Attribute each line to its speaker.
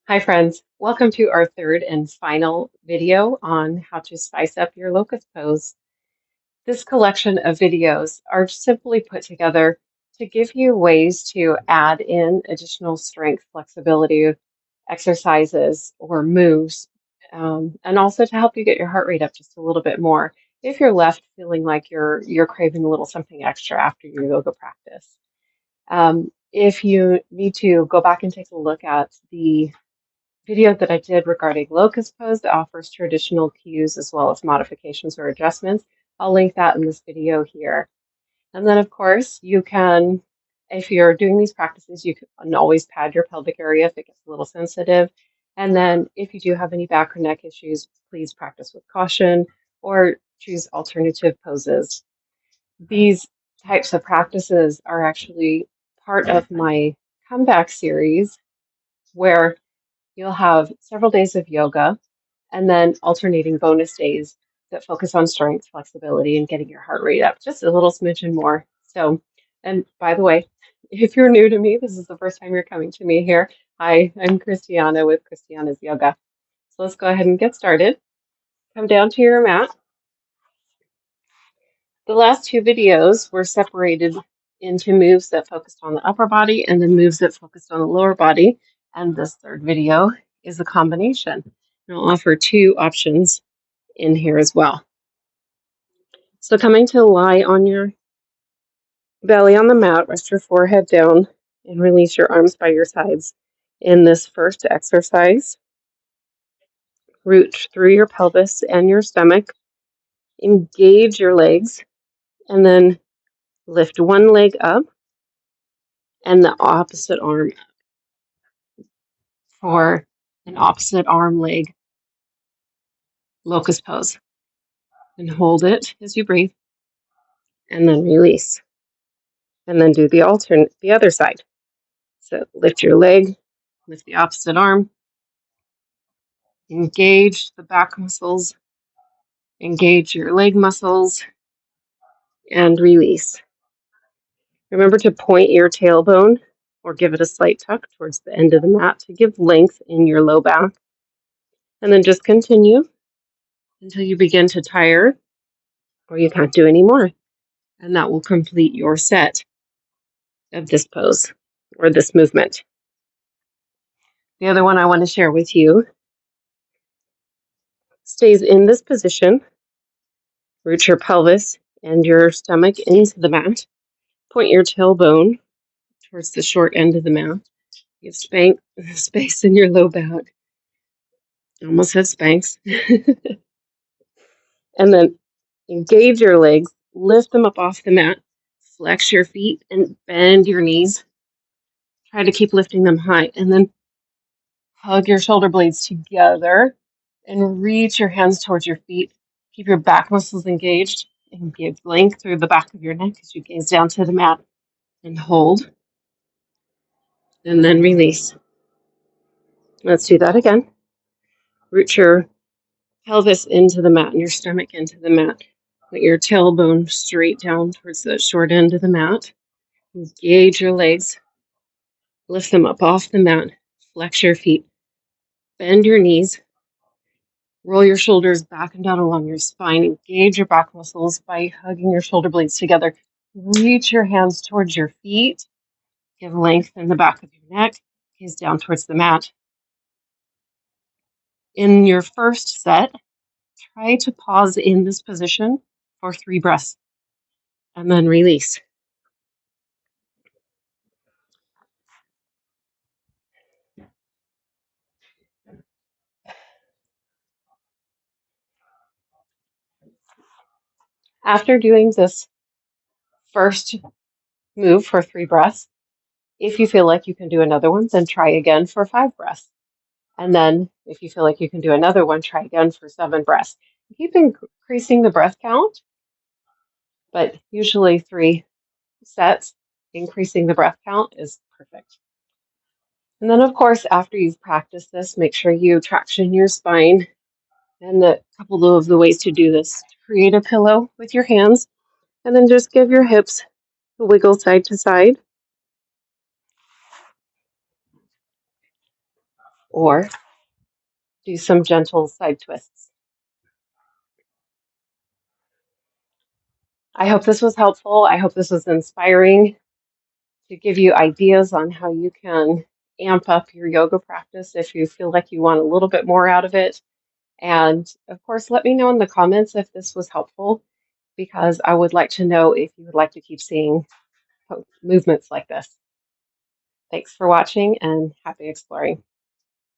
Speaker 1: Hi friends, welcome to our third and final video on how to spice up your locust pose. This collection of videos are simply put together to give you ways to add in additional strength, flexibility, exercises, or moves, and also to help you get your heart rate up just a little bit more if you're left feeling like you're craving a little something extra after your yoga practice. If you need to go back and take a look at the video that I did regarding locust pose that offers traditional cues as well as modifications or adjustments. I'll link that in this video here. And then, of course, you can, if you're doing these practices, you can always pad your pelvic area if it gets a little sensitive. And then if you do have any back or neck issues, please practice with caution or choose alternative poses. These types of practices are actually part of my comeback series where you'll have several days of yoga and then alternating bonus days that focus on strength, flexibility, and getting your heart rate up just a little smidgen more. So, and by the way, if you're new to me, this is the first time you're coming to me here. Hi, I'm Christiana with Christiana's Yoga. So let's go ahead and get started. Come down to your mat. The last two videos were separated into moves that focused on the upper body and then moves that focused on the lower body. And this third video is a combination. And I'll offer two options in here as well. So coming to lie on your belly on the mat, rest your forehead down and release your arms by your sides. In this first exercise, root through your pelvis and your stomach, engage your legs, and then lift one leg up and the opposite arm for an opposite arm leg locust pose. And hold it as you breathe, and then release. And then do the other side. So lift your leg, lift the opposite arm, engage the back muscles, engage your leg muscles, and release. Remember to point your tailbone or give it a slight tuck towards the end of the mat to give length in your low back. And then just continue until you begin to tire or you can't do any more. And that will complete your set of this pose or this movement. The other one I want to share with you stays in this position. Root your pelvis and your stomach into the mat. Point your tailbone towards the short end of the mat. Give space in your low back. Almost said Spanx. And then engage your legs. Lift them up off the mat. Flex your feet and bend your knees. Try to keep lifting them high. And then hug your shoulder blades together and reach your hands towards your feet. Keep your back muscles engaged and give length through the back of your neck as you gaze down to the mat and hold. And then release. Let's do that again. Root your pelvis into the mat and your stomach into the mat. Put your tailbone straight down towards the short end of the mat. Engage your legs. Lift them up off the mat. Flex your feet. Bend your knees. Roll your shoulders back and down along your spine. Engage your back muscles by hugging your shoulder blades together. Reach your hands towards your feet. Give length in the back of your neck. Gaze down towards the mat. In your first set, try to pause in this position for 3 breaths and then release. After doing this first move for 3 breaths, if you feel like you can do another one, then try again for 5 breaths. And then if you feel like you can do another one, try again for 7 breaths. Keep increasing the breath count, but usually 3 sets, increasing the breath count is perfect. And then, of course, after you've practiced this, make sure you traction your spine. And a couple of the ways to do this: create a pillow with your hands, and then just give your hips a wiggle side to side. or do some gentle side twists. I hope this was helpful. I hope this was inspiring to give you ideas on how you can amp up your yoga practice if you feel like you want a little bit more out of it. And of course, let me know in the comments if this was helpful, because I would like to know if you would like to keep seeing movements like this. Thanks for watching and happy exploring.